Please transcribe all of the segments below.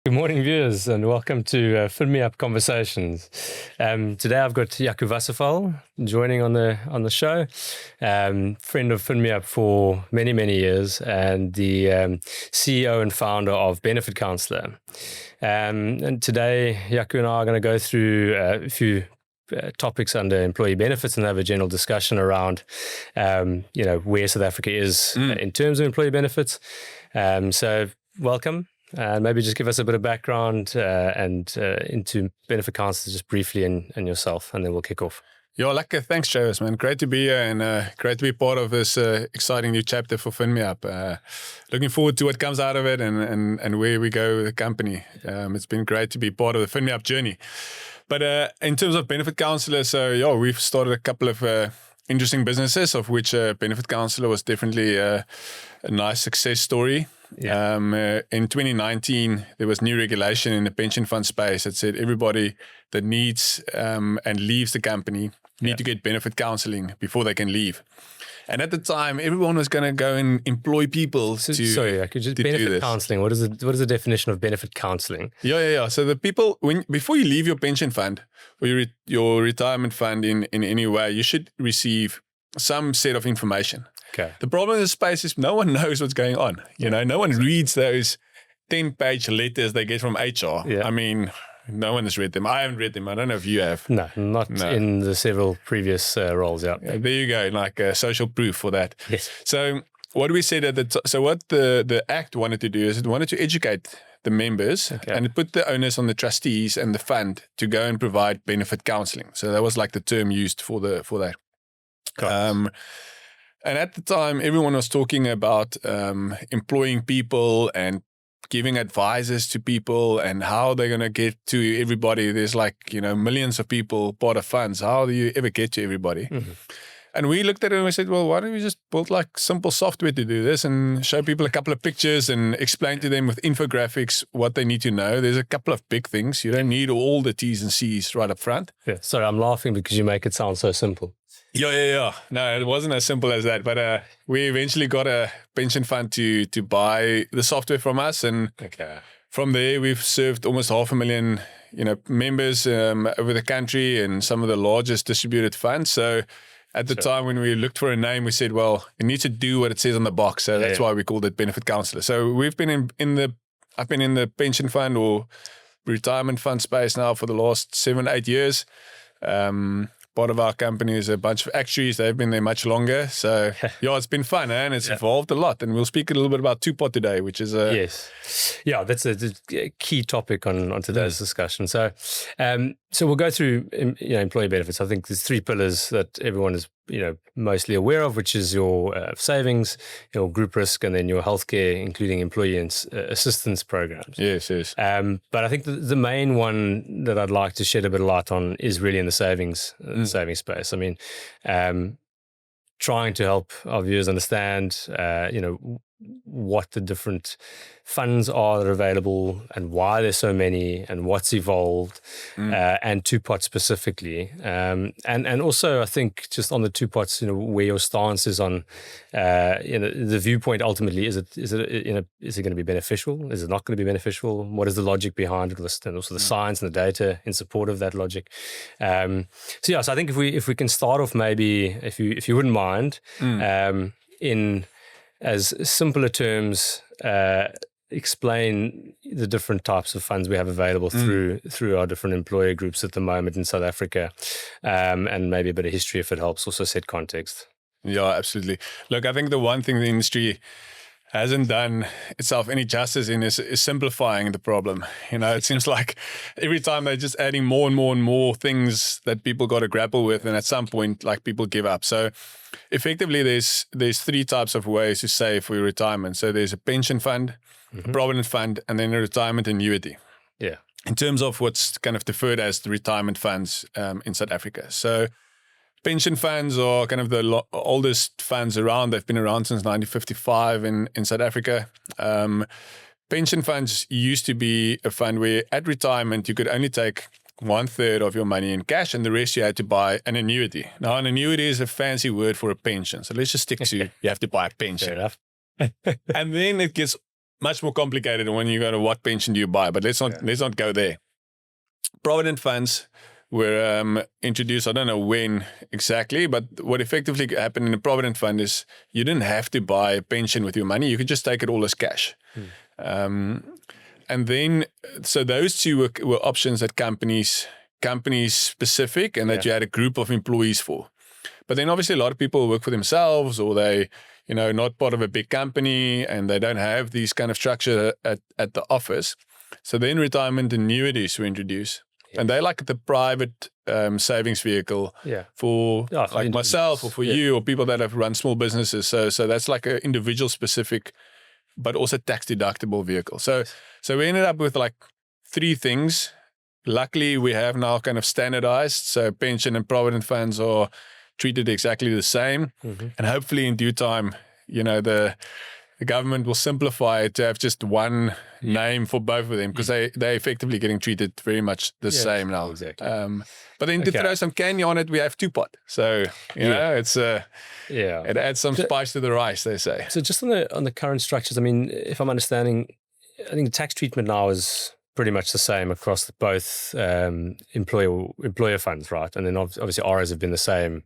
Good morning, viewers, and welcome to FinMeUp Conversations. Today I've got ZAQ Wealth joining on the show, friend of FinMeUp for many years, and the CEO and founder of Benefit Counselor. And today, ZAQ and I are going to go through a few topics under employee benefits and have a general discussion around, where South Africa is in terms of employee benefits. So welcome. Maybe just give us a bit of background and into Benefit Counselor just briefly and yourself, and then we'll kick off. Yeah, lekker. Thanks, Travys, man. Great to be here and great to be part of this exciting new chapter for FinMeUp. Looking forward to what comes out of it and where we go with the company. It's been great to be part of the FinMeUp journey. But in terms of Benefit Counselor, we've started a couple of interesting businesses, of which Benefit Counselor was definitely a nice success story. Yeah. In 2019, there was new regulation in the pension fund space that said everybody that needs and leaves the company need to get benefit counseling before they can leave. And at the time, everyone was going to go and employ people benefit counseling. What is the definition of benefit counseling? Yeah. So the people, before you leave your pension fund or your retirement fund in any way, you should receive some set of information. Okay. The problem in the space is no one knows what's going on. No one reads those 10-page letters they get from HR. Yeah. I mean, no one has read them. I haven't read them. I don't know if you have. No, not in the several previous roles out. Yeah, there you go, like social proof for that. Yes. So what we said what the Act wanted to do is it wanted to educate the members and it put the onus on the trustees and the fund to go and provide benefit counseling. So that was like the term used for that. And at the time, everyone was talking about employing people and giving advices to people and how they're going to get to everybody. There's millions of people part of funds. How do you ever get to everybody? Mm-hmm. And we looked at it and we said, well, why don't we just build simple software to do this and show people a couple of pictures and explain to them with infographics what they need to know. There's a couple of big things. You don't need all the T's and C's right up front. Yeah. Sorry, I'm laughing because you make it sound so simple. Yeah. No, it wasn't as simple as that. But we eventually got a pension fund to buy the software from us. And from there, we've served almost 500,000, members over the country and some of the largest distributed funds. So at the time when we looked for a name, we said, well, it needs to do what it says on the box. So that's why we called it Benefit Counselor. So we've been I've been in the pension fund or retirement fund space now for the last 7-8 years. Part of our company is a bunch of actuaries. They've been there much longer. So, it's been fun, and it's evolved a lot. And we'll speak a little bit about two-pot today, which is yes. Yeah, that's a key topic on today's discussion. So, so we'll go through, employee benefits. I think there's 3 pillars that everyone is, mostly aware of, which is your savings, your group risk, and then your healthcare, including employee assistance programs. Yes. But I think the main one that I'd like to shed a bit of light on is really in the savings space. I mean, trying to help our viewers understand, what the different funds are that are available and why there's so many and what's evolved, and two-pot specifically. And also, I think just on the two-pots, where your stance is on, the viewpoint ultimately, is it going to be beneficial? Is it not going to be beneficial? What is the logic behind it? And also the science and the data in support of that logic. So I think if we can start off maybe, if you wouldn't mind, in as simpler terms, explain the different types of funds we have available through our different employer groups at the moment in South Africa, and maybe a bit of history if it helps, also set context. Yeah, absolutely. Look, I think the one thing the industry hasn't done itself any justice in is simplifying the problem. It seems like every time they're just adding more and more things that people got to grapple with, and at some point, people give up. So effectively, there's 3 types of ways to save for your retirement. So there's a pension fund, a provident fund, and then a retirement annuity. Yeah. In terms of what's kind of deferred as the retirement funds in South Africa. So pension funds are kind of the oldest funds around. They've been around since 1955 in South Africa. Pension funds used to be a fund where at retirement you could only take 1/3 of your money in cash and the rest you had to buy an annuity. Now, an annuity is a fancy word for a pension. So let's just stick to you have to buy a pension. Fair enough. And then it gets much more complicated when you go to what pension do you buy, but let's not go there. Provident funds were introduced, I don't know when exactly, but what effectively happened in a provident fund is you didn't have to buy a pension with your money. You could just take it all as cash. And then, so those two were options that companies specific, and that you had a group of employees for. But then obviously a lot of people work for themselves, or they, not part of a big company, and they don't have these kind of structure at the office. So then retirement annuities were introduced. And they like the private savings vehicle for like myself or for you or people that have run small businesses. So that's like an individual specific, but also tax deductible vehicle. So we ended up with like 3 things. Luckily, we have now kind of standardized. So pension and provident funds are treated exactly the same. And hopefully in due time, the government will simplify it to have just one name for both of them, because they're effectively getting treated very much the same now. Exactly. But then to throw some candy on it, we have 2-pot. So, it's it adds some spice to the rice, they say. So just on the current structures, I mean, if I'm understanding, I think the tax treatment now is pretty much the same across both employer funds, right? And then obviously RAs have been the same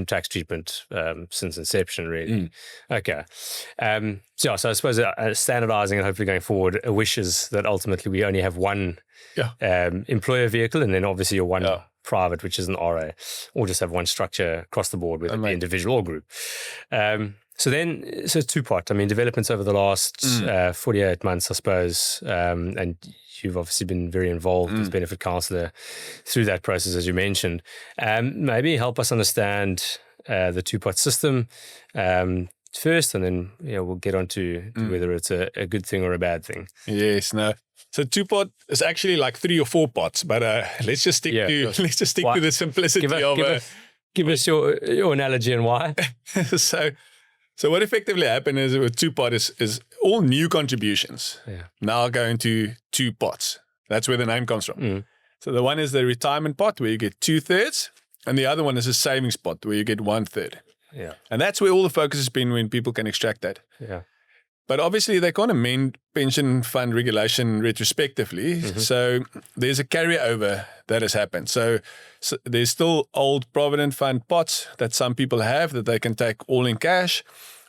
tax treatment since inception, really. Okay. So I suppose standardizing and hopefully going forward, a wish is that ultimately we only have one employer vehicle, and then obviously your one private, which is an RA, or just have one structure across the board with the individual or group. So 2-pot. I mean, developments over the last 48 months, I suppose, and you've obviously been very involved as benefit counsellor through that process, as you mentioned. Maybe help us understand the 2-pot system first, and then we'll get on to whether it's a good thing or a bad thing. Yes, no. So 2-pot is actually like 3 or 4 pots, but let's just stick to the simplicity Give us your analogy and why. So what effectively happened is with 2-pot is all new contributions now go into 2 pots. That's where the name comes from. So the one is the retirement pot, where you get 2/3, and the other one is a savings pot, where you get 1/3. Yeah. And that's where all the focus has been when people can extract that. Yeah. But obviously they can't amend pension fund regulation retrospectively. So there's a carryover that has happened. So there's still old provident fund pots that some people have that they can take all in cash.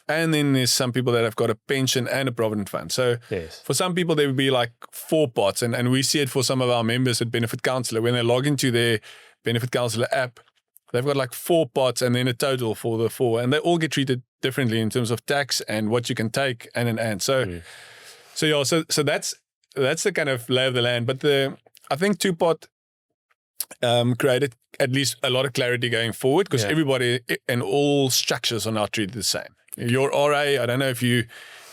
And then there's some people that have got a pension and a provident fund. So for some people, there would be like 4 pots. And we see it for some of our members at Benefit Counsellor. When they log into their Benefit Counsellor app, they've got like 4 pots and then a total for the 4. And they all get treated differently in terms of tax and what you can take and. So that's the kind of lay of the land. But I think 2-pot created at least a lot of clarity going forward, because everybody and all structures are now treated the same. Your RA, I don't know if you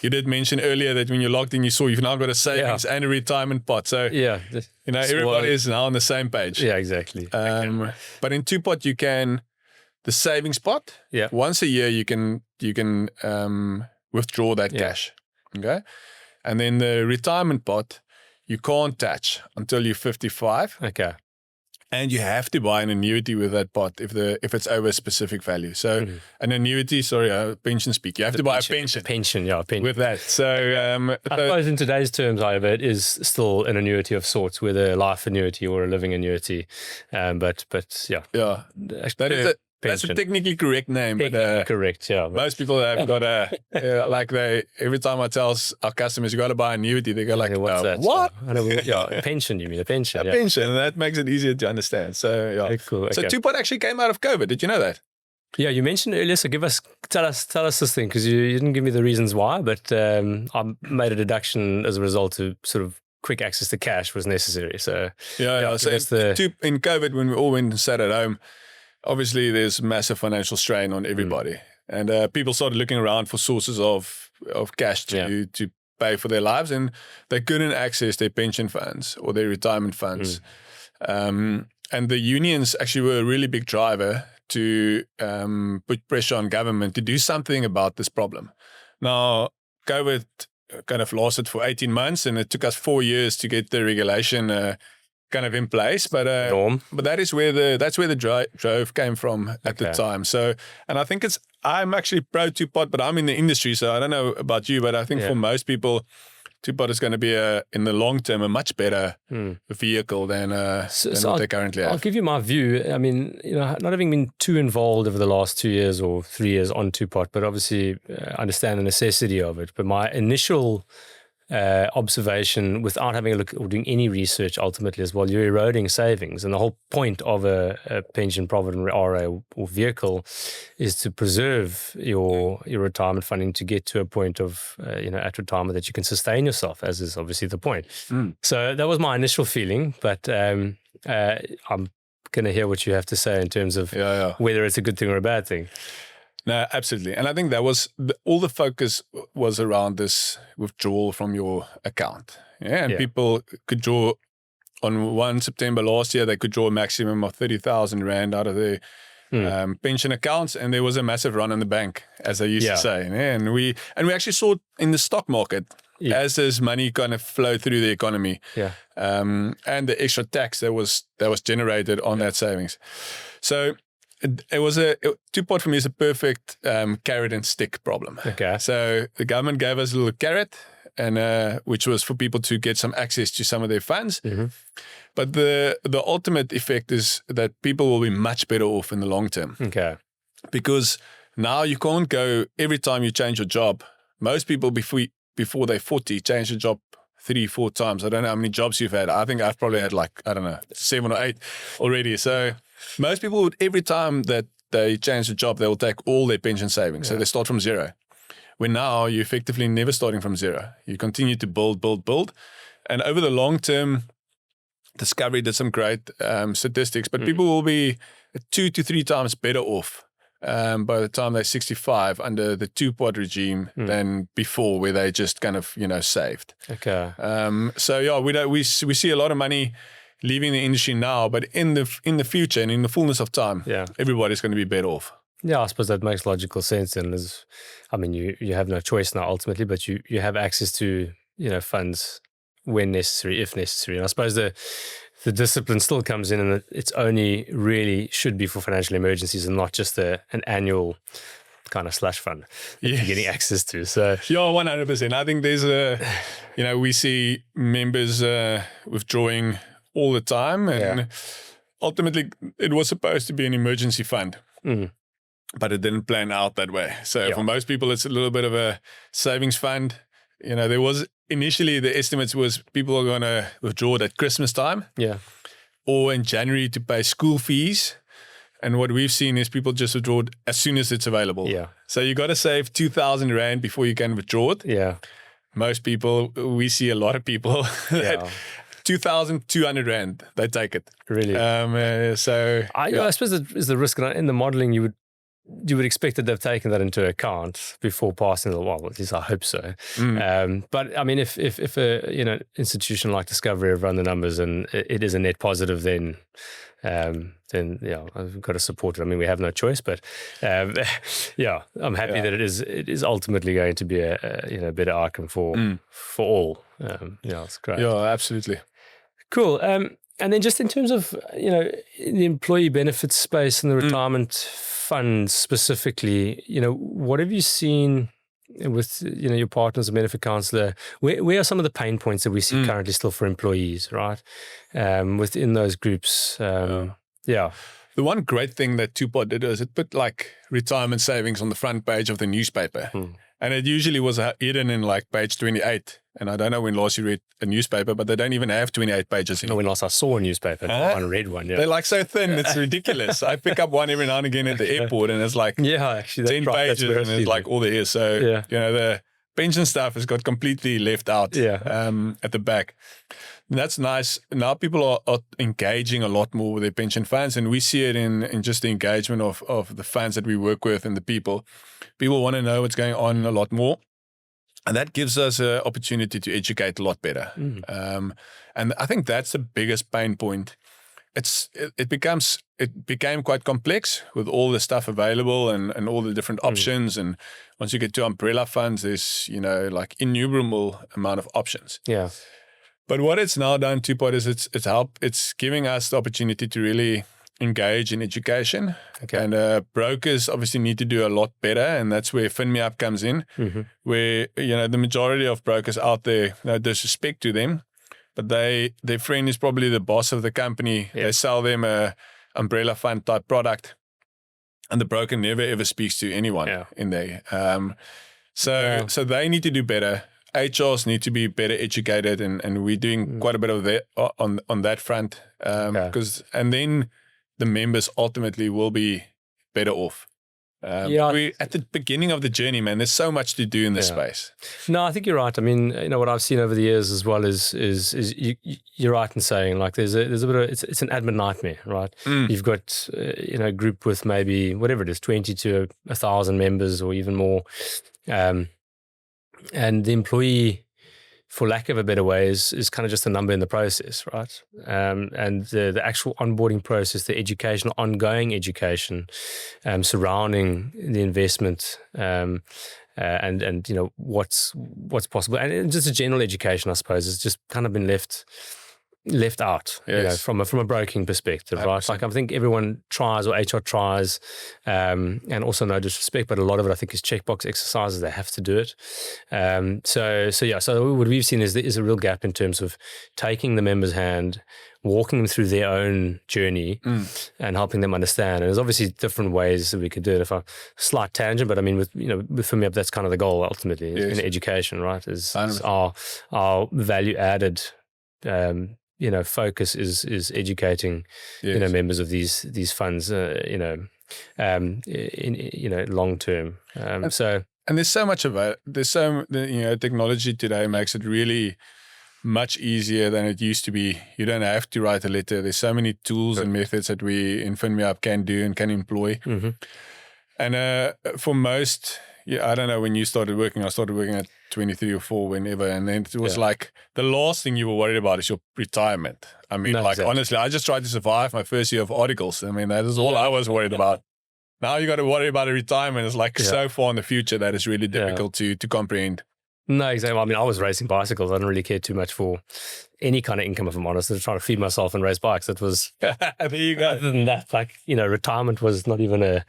did mention earlier that when you logged in, you saw you've now got a savings and a retirement pot. So everybody is now on the same page. Yeah, exactly. But in 2-pot, you can the savings pot. Once a year, you can withdraw that cash. Okay, and then the retirement pot, you can't touch until you're 55. Okay. And you have to buy an annuity with that pot if it's over a specific value. So an annuity, pension speak. You have to buy a pension. Pension with that. So I suppose in today's terms, however, it is still an annuity of sorts, whether a life annuity or a living annuity. But that's a technically correct name. Correct, most people have got every time I tell our customers you got to buy an annuity, they go like, what's that? What? A pension, you mean a pension? A pension, and that makes it easier to understand. So cool. Okay. So 2-pot actually came out of COVID. Did you know that? Yeah, you mentioned earlier. So tell us this thing, because you didn't give me the reasons why, but I made a deduction as a result of sort of quick access to cash was necessary. So So in COVID, when we all went and sat at home, obviously there's massive financial strain on everybody, and people started looking around for sources of cash to pay for their lives, and they couldn't access their pension funds or their retirement funds. And the unions actually were a really big driver to put pressure on government to do something about this problem. Now, COVID kind of lasted for 18 months, and it took us 4 years to get the regulation kind of in place, but that's where the drove came from at the time. So, and I think I'm actually pro 2-pot, but I'm in the industry, so I don't know about you, but I think for most people, Two-pot is going to be in the long term a much better vehicle than what they currently have. I'll give you my view. I mean, not having been too involved over the last 2 years or 3 years on two-pot, but obviously understand the necessity of it. But my initial observation, without having a look or doing any research, ultimately is, well, you're eroding savings, and the whole point of a pension provident RA or vehicle is to preserve your retirement funding to get to a point of at retirement that you can sustain yourself, as is obviously the point. So that was my initial feeling, but I'm going to hear what you have to say in terms of whether it's a good thing or a bad thing. No, absolutely. And I think that was all the focus was around this withdrawal from your account. Yeah, and people could draw on 1 September last year, they could draw a maximum of 30,000 Rand out of their pension accounts. And there was a massive run on the bank, as they used to say. Yeah, and we actually saw it in the stock market as this money kind of flowed through the economy. And the extra tax that was generated on that savings. So it was two-pot for me is a perfect carrot and stick problem. Okay. So the government gave us a little carrot, and which was for people to get some access to some of their funds. But the ultimate effect is that people will be much better off in the long term. Okay. Because now you can't go every time you change your job. Most people before they're 40 change their job 3-4 times. I don't know how many jobs you've had. I think I've probably had 7 or 8 already. So most people would, every time that they change the job, they will take all their pension savings. So they start from zero. When now you're effectively never starting from zero. You continue to build. And over the long term, Discovery did some great statistics, but people will be 2 to 3 times better off by the time they're 65 under the two-pot regime than before, where they just kind of, saved. Okay. So we see a lot of money leaving the industry now, but in the future and in the fullness of time, everybody's going to be better off. Yeah, I suppose that makes logical sense. And you have no choice now ultimately, but you have access to funds when necessary, if necessary. And I suppose the discipline still comes in, and it's only really should be for financial emergencies and not just an annual kind of slush fund that you're getting access to. So 100%. I think there's we see members withdrawing all the time, and ultimately it was supposed to be an emergency fund, but it didn't plan out that way. So for most people, it's a little bit of a savings fund. There was initially the estimates was people are going to withdraw it at Christmas time, or in January to pay school fees. And what we've seen is people just withdraw it as soon as it's available. So you got to save 2,000 Rand before you can withdraw it. Most people, we see a lot of people that 2,200 Rand, they take it. Really? I suppose that is the risk. In the modeling, you would expect that they've taken that into account before passing the well. At least I hope so. But I mean, if a institution like Discovery have run the numbers and it is a net positive, then I've got to support it. I mean, we have no choice, but I'm happy that it is ultimately going to be a better outcome for all. It's great. Yeah, absolutely. Cool. And then just in terms of the employee benefits space and the retirement funds specifically, what have you seen with your partners and benefit counselor? Where are some of the pain points that we see currently still for employees, right? Within those groups. The one great thing that two-pot did is it put retirement savings on the front page of the newspaper. And it usually was hidden in page 28. And I don't know when last you read a newspaper, but they don't even have 28 pages. When last I saw a newspaper, I read one. Yeah. They're so thin, it's ridiculous. I pick up one every now and again at the airport, and it's actually 10 pages, and it's all there is. So, the pension stuff has got completely left out at the back. And that's nice. Now people are engaging a lot more with their pension funds, and we see it in just the engagement of the funds that we work with and the people. People want to know what's going on a lot more. And that gives us an opportunity to educate a lot better. And I think that's the biggest pain point. It became quite complex with all the stuff available and all the different options. And once you get to umbrella funds, there's, innumerable amount of options. Yeah. But what it's now done, two-pot, is it's giving us the opportunity to really engage in education. Okay. And brokers obviously need to do a lot better, and that's where FinMeUp comes in, where, the majority of brokers out there, no disrespect to them, but their friend is probably the boss of the company. They sell them a umbrella fund type product, and the broker never ever speaks to anyone in there. So they need to do better. HRs need to be better educated, and we're doing quite a bit of that on that front. And then the members ultimately will be better off. We're at the beginning of the journey, man. There's so much to do in this space. No, I think you're right. I mean, what I've seen over the years as well is you're right in saying, like, there's a bit of it's an admin nightmare, right? You've got a group with maybe whatever it is, 20 to 1,000 members or even more, and the employee, for lack of a better way, is kind of just a number in the process, right? And the actual onboarding process, the education, ongoing education surrounding the investment, and what's possible, and just a general education, I suppose, has just kind of been left out, from a broking perspective, 100%. Right? Like, I think everyone tries, or HR tries, and also no disrespect, but a lot of it I think is checkbox exercises. They have to do it. So what we've seen is a real gap in terms of taking the member's hand, walking them through their own journey, and helping them understand. And there's obviously different ways that we could do it. If a slight tangent, but I mean, with FinMeUp, that's kind of the goal ultimately in education, right? Is our value added. Focus is educating, members of these funds, in long term. And there's so much of it. Technology today makes it really much easier than it used to be. You don't have to write a letter. There's so many tools and methods that we in FinMeUp can do and can employ. And for most, I don't know when you started working. I started working at 23 or 4, whenever, and then it was like the last thing you were worried about is your retirement. I mean, honestly, I just tried to survive my first year of articles. I mean, that is all I was worried about. Now you got to worry about a retirement. It's like so far in the future that is really difficult to comprehend. No, exactly. I mean, I was racing bicycles. I didn't really care too much for any kind of income, if I'm honest. I was trying to feed myself and race bikes. It was, there you go. Other than that, like, retirement was not even a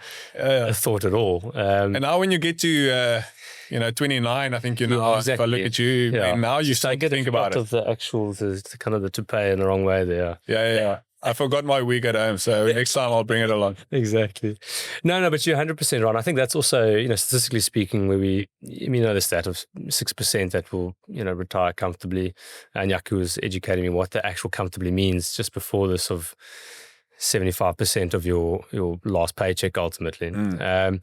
thought at all. And now when you get to, 29, I think, exactly. if I look at you, and now you start to think about it. Of the actual, the kind of the toupee in the wrong way there. Yeah. I forgot my wig at home, so next time I'll bring it along. Exactly. No, but you're 100% right. I think that's also, statistically speaking, where the stat of 6% that will, retire comfortably. And ZAQ was educating me what the actual comfortably means just before this, of 75% of your last paycheck ultimately. And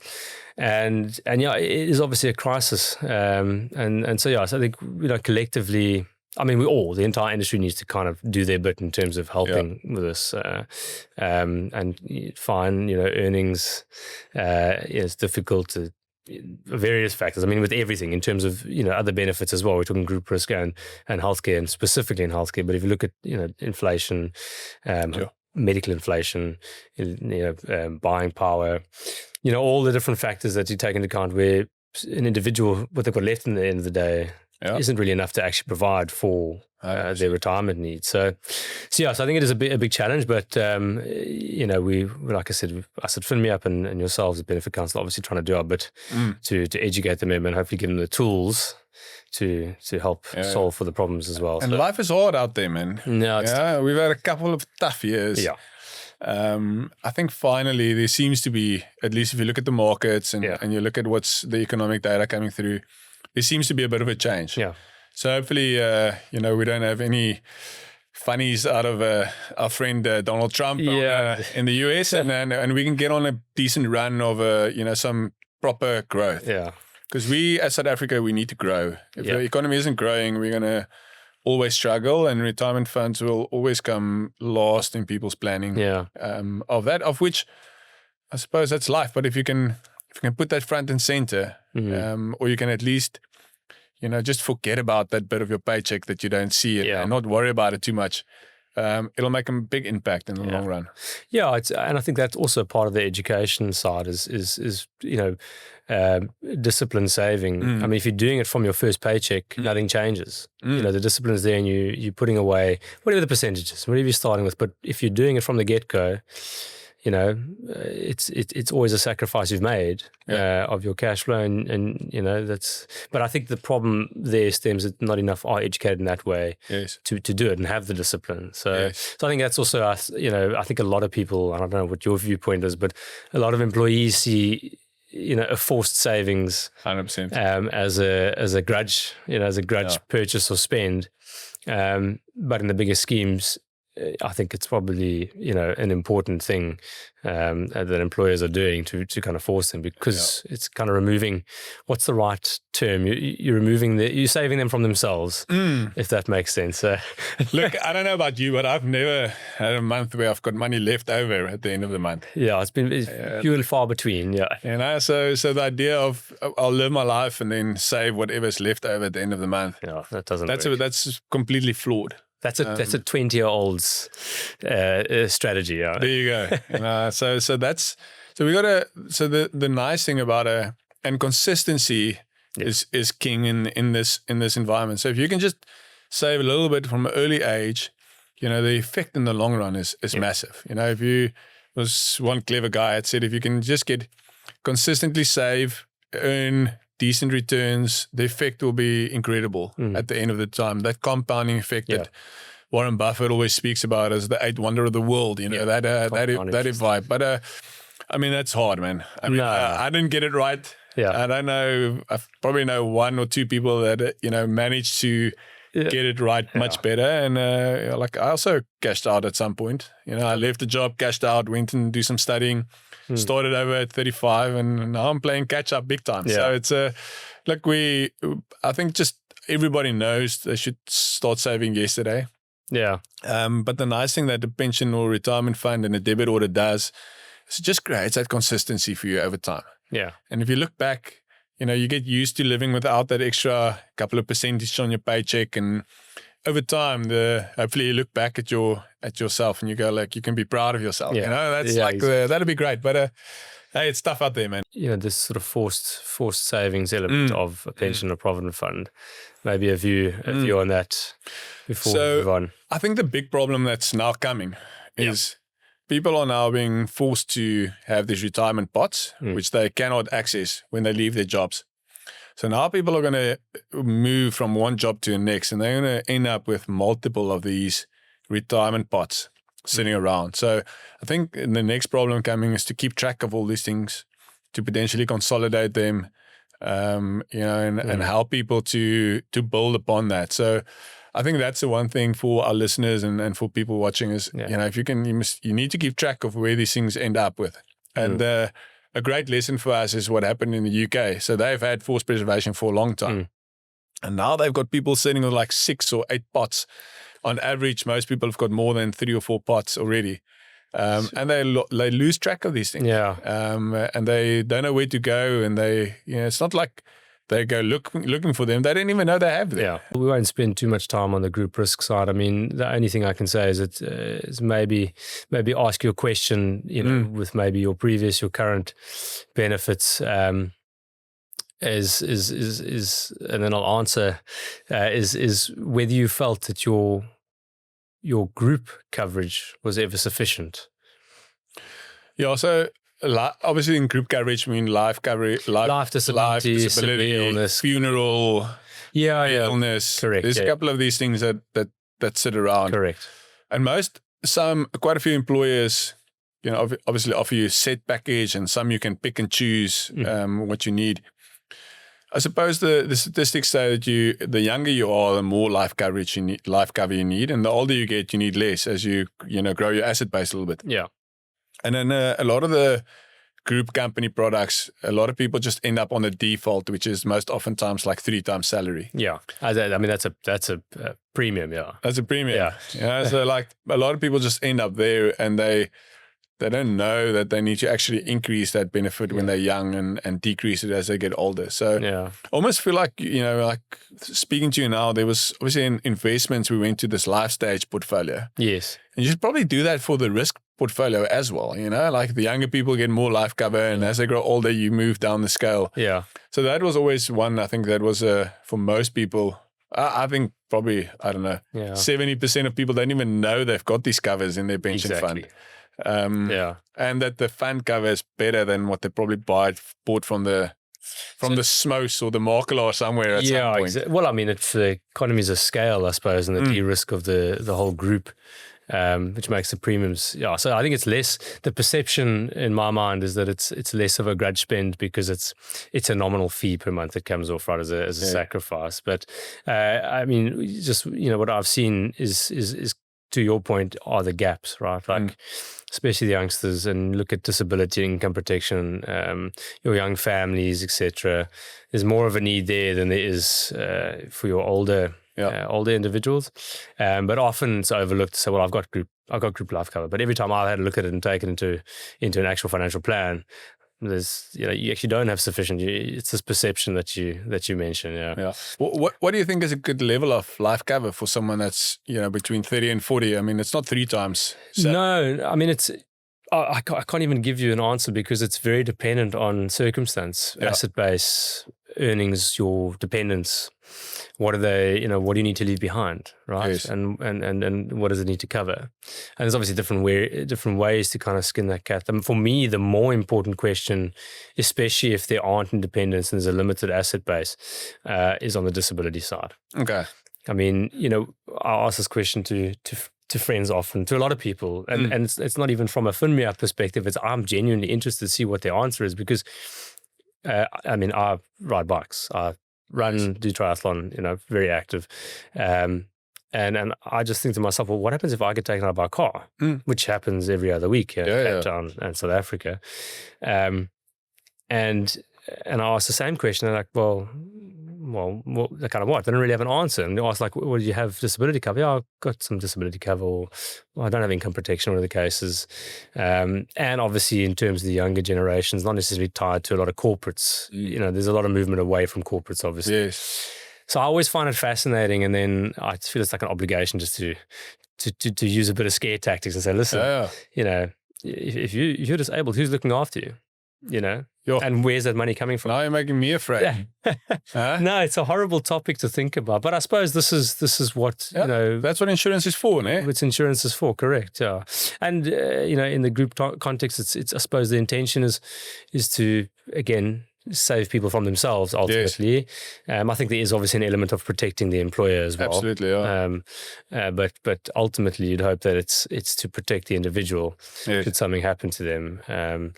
it is obviously a crisis. So I think, collectively, I mean, the entire industry needs to kind of do their bit in terms of helping with this. And fine, earnings, it's difficult to various factors. I mean, with everything in terms of, other benefits as well. We're talking group risk and healthcare, and specifically in healthcare. But if you look at, inflation, medical inflation, buying power, all the different factors that you take into account, where an individual, what they've got left in the end of the day, isn't really enough to actually provide for their retirement needs. So I think it is a big challenge, but we, like I said, us at FinMeUp and yourselves at Benefit Council, obviously trying to do our bit to educate the member and hopefully give them the tools to help solve for the problems as well. And life is hard out there, man. No, we've had a couple of tough years. I think finally there seems to be, at least if you look at the markets and you look at what's the economic data coming through, there seems to be a bit of a change. So hopefully, we don't have any funnies out of our friend Donald Trump in the US, and we can get on a decent run of some proper growth. Because we, as South Africa, we need to grow. If the economy isn't growing, we're going to always struggle, and retirement funds will always come last in people's planning of which I suppose that's life. But if you can put that front and center, or you can at least, just forget about that bit of your paycheck that you don't see it and not worry about it too much. It'll make a big impact in the long run. And I think that's also part of the education side is disciplined saving. I mean, if you're doing it from your first paycheck, nothing changes. You know, the discipline is there, and you're putting away whatever the percentages, whatever you're starting with. But if you're doing it from the get-go, you know, it's always a sacrifice you've made of your cash flow, and you know that's. But I think the problem there stems that not enough are educated in that way to do it and have the discipline. So, so I think that's also us. You know, I think a lot of people. I don't know what your viewpoint is, but a lot of employees see, you know, a forced savings 100% as a grudge, you know, as a grudge purchase or spend. But in the bigger schemes, I think it's probably, you know, an important thing that employers are doing to kind of force them, because it's kind of removing, what's the right term? You're saving them from themselves, if that makes sense. Look, I don't know about you, but I've never had a month where I've got money left over at the end of the month. Yeah, it's few and far between. Yeah, you know, so the idea of I'll live my life and then save whatever's left over at the end of the month. Yeah, that doesn't. That's completely flawed. That's a 20-year-old's strategy. Yeah. There you go. So we got to. So the nice thing about and consistency is king in this environment. So if you can just save a little bit from an early age, you know, the effect in the long run is massive. You know, if you was one clever guy had said, if you can just get consistently save, earn decent returns, the effect will be incredible at the end of the time. That compounding effect that Warren Buffett always speaks about as the 8th wonder of the world, you know, that vibe. But I mean, that's hard, man. I mean, I didn't get it right. Yeah. I don't know. I probably know one or two people that, you know, managed to get it right much better. And like I also cashed out at some point. You know, I left the job, cashed out, went and do some studying. Started over at 35, and now I'm playing catch up big time. So it's like I think just everybody knows they should start saving yesterday. Yeah. But the nice thing that the pension or retirement fund and the debit order does is it just creates that consistency for you over time. Yeah. And if you look back, you know, you get used to living without that extra couple of percentage on your paycheck, and over time, hopefully you look back at yourself and you go like, you can be proud of yourself. You know, that's that'd be great. But hey, it's tough out there, man. You know, this sort of forced savings element of a pension or provident fund. Maybe a view on that before we move on. I think the big problem that's now coming is people are now being forced to have these retirement pots, which they cannot access when they leave their jobs. So now people are going to move from one job to the next, and they're going to end up with multiple of these retirement pots sitting around. So I think the next problem coming is to keep track of all these things, to potentially consolidate them, you know, and help people to build upon that. So I think that's the one thing for our listeners and for people watching is, you know, if you can, you need to keep track of where these things end up with. And a great lesson for us is what happened in the UK. So they've had forced preservation for a long time. And now they've got people sitting with like 6 or 8 pots. On average, most people have got more than 3 or 4 pots already. And they lose track of these things. Yeah. And they don't know where to go. And it's not like they go looking for them. They don't even know they have them. Yeah. We won't spend too much time on the group risk side. I mean, the only thing I can say is maybe ask you a question, you know, with maybe your current benefits. Is and then I'll answer. Is whether you felt that your group coverage was ever sufficient. Yeah. So. Obviously, in group coverage, I mean life coverage, life disability, illness, funeral, illness. Correct. There's a couple of these things that sit around. Correct. And quite a few employers, you know, obviously offer you a set package, and some you can pick and choose what you need. I suppose the statistics say that the younger you are, the more life cover you need, and the older you get, you need less as you grow your asset base a little bit. Yeah. And then a lot of the group company products, a lot of people just end up on the default, which is most oftentimes like 3 times salary. Yeah. I mean, that's a premium, yeah. That's a premium. Yeah. So like a lot of people just end up there, and they don't know that they need to actually increase that benefit when they're young and decrease it as they get older. So I almost feel like, you know, like speaking to you now, there was obviously in investments, we went to this life stage portfolio. Yes. And you should probably do that for the risk portfolio as well. Like the younger people get more life cover, and as they grow older, you move down the scale. Yeah. So that was always one. I think that was for most people. I think probably, I don't know, 70% of people don't even know they've got these covers in their pension fund. And that the fund cover is better than what they probably bought from the Smos or the Makela or somewhere at some point. Well, I mean, it's economies of scale, I suppose, and the de-risk of the whole group, which makes the premiums. Yeah, so I think it's less. The perception in my mind is that it's less of a grudge spend because it's a nominal fee per month that comes off, right, as a sacrifice. But I mean, just what I've seen is to your point, are the gaps, right? Like, especially the youngsters, and look at disability, income protection, your young families, etc. There's more of a need there than there is for your older individuals. But often it's overlooked. So, well, I've got group life cover, but every time I've had a look at it and take it into an actual financial plan, there's you actually don't have sufficient. It's this perception that you mentioned. Yeah. What do you think is a good level of life cover for someone that's between 30 and 40? I mean, it's not 3 times. No, I mean it's. I can't even give you an answer because it's very dependent on circumstance, asset base, earnings, your dependents. What are they? What do you need to leave behind, right? Yes. And what does it need to cover? And there's obviously different ways to kind of skin that cat. For me, the more important question, especially if there aren't independents and there's a limited asset base, is on the disability side. Okay. I mean, I ask this question to friends often, to a lot of people, and it's not even from a FinMeUp perspective. I'm genuinely interested to see what their answer is because, I mean, I ride bikes, I run, do triathlon, very active, and I just think to myself, well, what happens if I get taken out by a car, which happens every other week here in Cape Town and South Africa, and I asked the same question, and like, well, kind of what? They don't really have an answer. And they asked, like, well, do you have disability cover? Yeah, I've got some disability cover, or I don't have income protection, whatever the case is. And obviously, in terms of the younger generations, not necessarily tied to a lot of corporates. There's a lot of movement away from corporates, obviously. Yes. So I always find it fascinating, and then I feel it's like an obligation just to use a bit of scare tactics and say, listen, if you're disabled, who's looking after you? And where's that money coming from? Now you're making me afraid. No, it's a horrible topic to think about. But I suppose this is what that's what insurance is for, ne? What insurance is for, correct? Yeah. And in the group context, it's I suppose the intention is to again save people from themselves ultimately. Yes. I think there is obviously an element of protecting the employer as well. Absolutely, yeah. But ultimately, you'd hope that it's to protect the individual should something happen to them.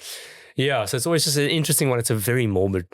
So it's always just an interesting one. It's a very morbid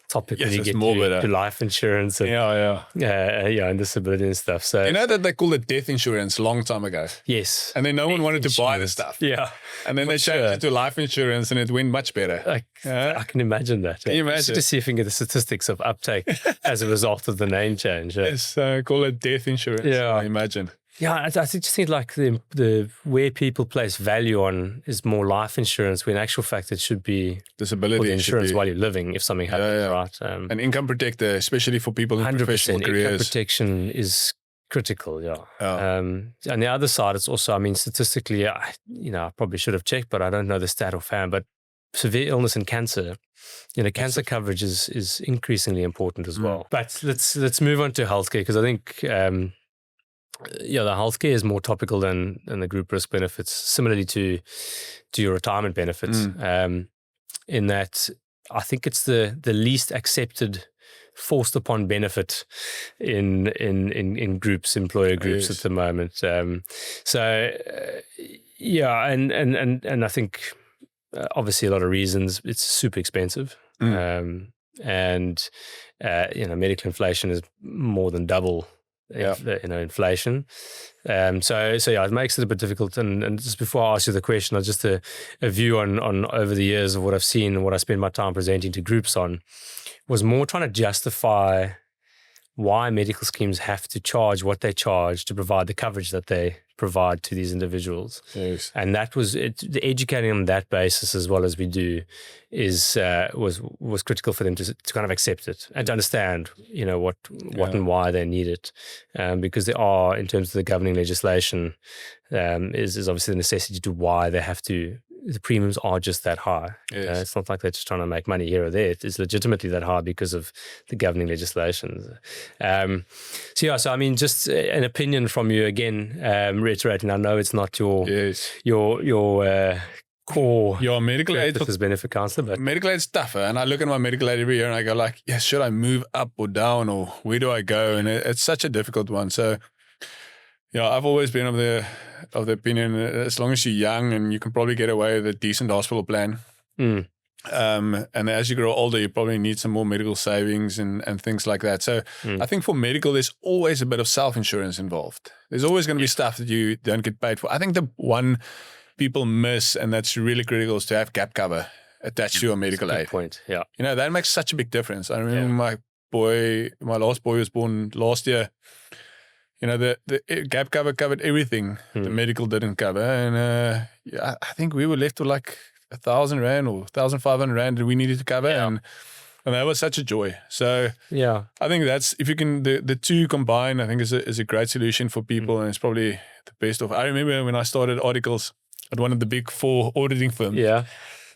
topic when you get to life insurance and and disability and stuff. So that they called it death insurance a long time ago. Yes. And then no one wanted to buy the stuff. Yeah. And then they changed it to life insurance and it went much better. I can imagine that. Can you imagine? Just to see if we can get the statistics of uptake as a result of the name change. Yes, call it death insurance. Yeah. I imagine. Yeah, I just think like the where people place value on is more life insurance, when in actual fact it should be disability insurance while you're living if something happens, right? An income protector, especially for people in professional careers. Income protection is critical, And the other side, it's also, I mean, statistically, I probably should have checked, but I don't know the stat offhand, but severe illness and cancer, cancer coverage is increasingly important as well. But let's move on to healthcare, because I think the healthcare is more topical than the group risk benefits, similarly to your retirement benefits, in that I think it's the least accepted, forced upon benefit in employer groups at the moment. And I think obviously a lot of reasons. It's super expensive, and medical inflation is more than double inflation. So it makes it a bit difficult. And just before I ask you the question, just a view on over the years of what I've seen and what I spend my time presenting to groups on was more trying to justify why medical schemes have to charge what they charge to provide the coverage that they provide to these individuals. Yes. And that was educating on that basis as well as we do was critical for them to kind of accept it and to understand, what and why they need it. Because there are, in terms of the governing legislation, is obviously the necessity to why they have to. The premiums are just that high. Yes. It's not like they're just trying to make money here or there. It's legitimately that high because of the governing legislations. So I mean, just an opinion from you again, reiterating. I know it's not your core. Your medical aid as benefit counselor, but medical aid's tougher. And I look at my medical aid every year and I go like, should I move up or down, or where do I go? And it's such a difficult one. So, I've always been of the opinion, as long as you're young and you can probably get away with a decent hospital plan. And as you grow older, you probably need some more medical savings and things like that. So I think for medical, there's always a bit of self-insurance involved. There's always going to be stuff that you don't get paid for. I think the one people miss, and that's really critical, is to have gap cover attached to your medical aid. Point. Yeah. That makes such a big difference. I remember my last boy was born last year. The gap cover covered everything. The medical didn't cover. And I think we were left with like 1,000 Rand or 1,500 Rand that we needed to cover. Yeah. And that was such a joy. So I think that's, if you can, the two combined, I think is a great solution for people. And it's probably the best of. I remember when I started articles at one of the big 4 auditing firms. Yeah.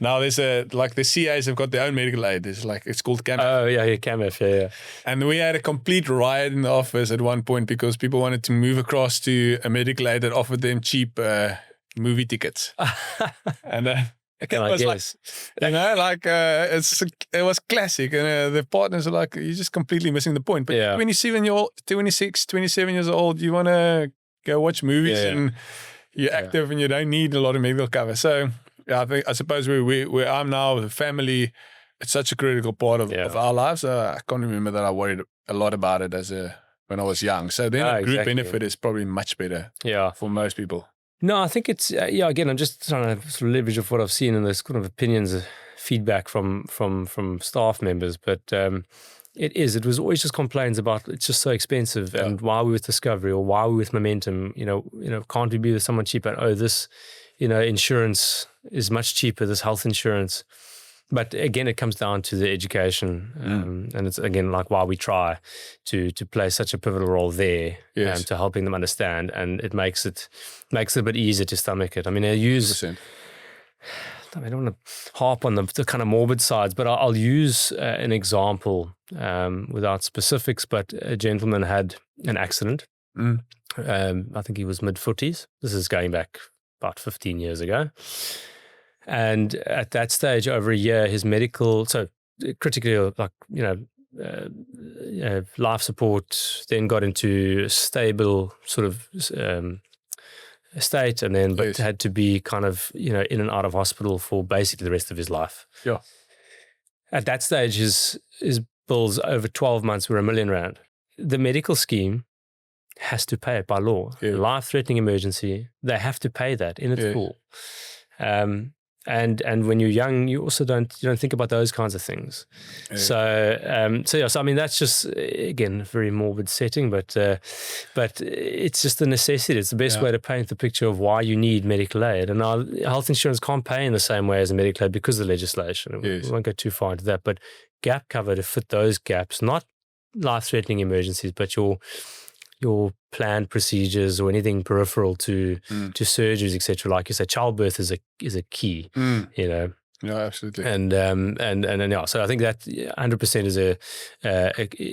Now there's the CAs have got their own medical aid. It's called CAMF. Oh yeah, CAMF, yeah. And we had a complete riot in the office at one point because people wanted to move across to a medical aid that offered them cheap movie tickets. And it was it was classic. And the partners are like, you're just completely missing the point. But 27 years old, you want to go watch movies and you're active and you don't need a lot of medical cover. So I suppose where I'm now, the family, it's such a critical part of our lives. I can't remember that I worried a lot about it when I was young. So then a group benefit is probably much better for most people. No, I think it's, again, I'm just trying to sort of leverage off what I've seen in this kind of opinions, feedback from staff members. But it was always just complaints about it's just so expensive and why are we with Discovery or why are we with Momentum? Can't we be with someone cheaper? And, this, insurance is much cheaper, this health insurance. But again, it comes down to the education. And it's, again, like why we try to play such a pivotal role there to helping them understand. And it makes it a bit easier to stomach it. I mean, I don't want to harp on the kind of morbid sides, but I'll use an example without specifics. But a gentleman had an accident. I think he was mid-40s. This is going back about 15 years ago. And at that stage, over a year, his medical, so critically, life support, then got into a stable sort of state, and then but had to be kind of, in and out of hospital for basically the rest of his life. Yeah. At that stage, his bills over 12 months were R1 million. The medical scheme has to pay it by law. Life-threatening emergency, they have to pay that in its full. And when you're young, you also don't think about those kinds of things. So I mean, that's just, again, a very morbid setting, but it's just a necessity. It's the best way to paint the picture of why you need medical aid. And our health insurance can't pay in the same way as a medical aid because of the legislation. We won't go too far into that, but gap cover to fit those gaps, not life-threatening emergencies, but your planned procedures or anything peripheral to surgeries, etc. Like you say, childbirth is a key, Yeah, absolutely. And so I think that 100% is a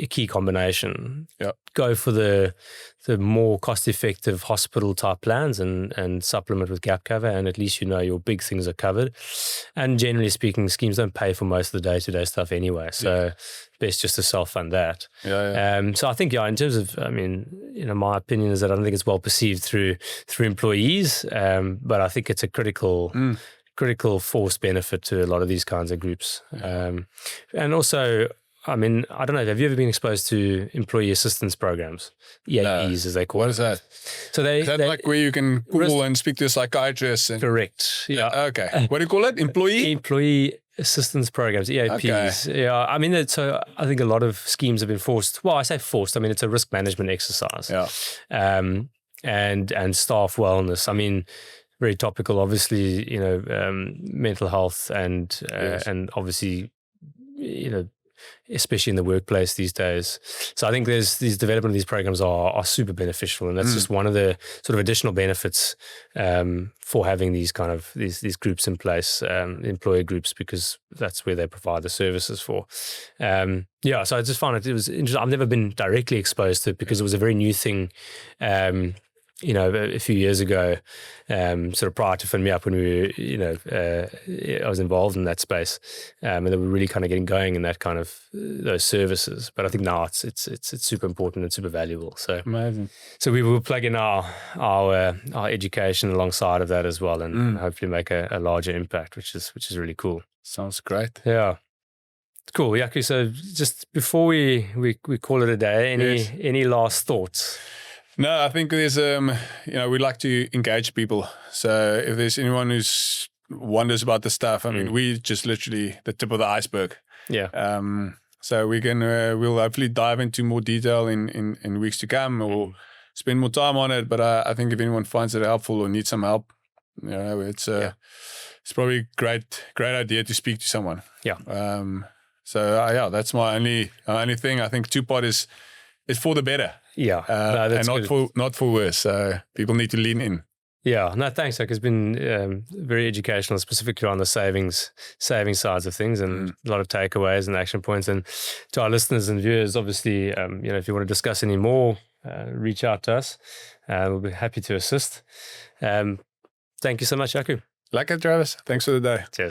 key combination. Yeah. Go for the more cost-effective hospital type plans and supplement with gap cover, and at least your big things are covered. And generally speaking, schemes don't pay for most of the day-to-day stuff anyway, so best just to self-fund that. So I think in terms of, my opinion is that I don't think it's well perceived through employees, but I think it's a critical force benefit to a lot of these kinds of groups. And also, I mean, I don't know. Have you ever been exposed to employee assistance programs, EAPs as they call it? What is that? So Is that like where you can call and speak to a psychiatrist? Correct. Yeah. Okay. What do you call it? Employee assistance programs, EAPs. Okay. Yeah. I mean, so I think a lot of schemes have been forced. Well, I say forced. I mean, it's a risk management exercise. Yeah. And staff wellness. I mean, very topical. Obviously, mental health and obviously, especially in the workplace these days. So I think these development of these programs are super beneficial, and that's just one of the sort of additional benefits for having these kind of these groups in place, employer groups, because that's where they provide the services for. So I just found it was interesting. I've never been directly exposed to it because it was a very new thing. A few years ago, sort of prior to FinMeUp, when we were, I was involved in that space, and they were really kind of getting going in that kind of those services. But I think now it's super important and super valuable. So amazing. So we will plug in our education alongside of that as well, and hopefully make a larger impact, which is really cool. Sounds great. Yeah. Cool, Jaco. So just before we call it a day, any last thoughts? No, I think there's, we'd like to engage people. So if there's anyone who's wonders about the stuff, I mean, we just literally the tip of the iceberg. Yeah. So we'll hopefully dive into more detail in weeks to come, or spend more time on it. But I think if anyone finds it helpful or needs some help, it's probably a great idea to speak to someone. Yeah. That's my only thing. I think two-part is for the better. Yeah, and not for worse. So people need to lean in. Yeah, no, thanks. It's been very educational, specifically on the savings sides of things, and a lot of takeaways and action points. And to our listeners and viewers, obviously, if you want to discuss any more, reach out to us. We'll be happy to assist. Thank you so much, Jaco. Like it, Travis. Thanks for the day. Cheers.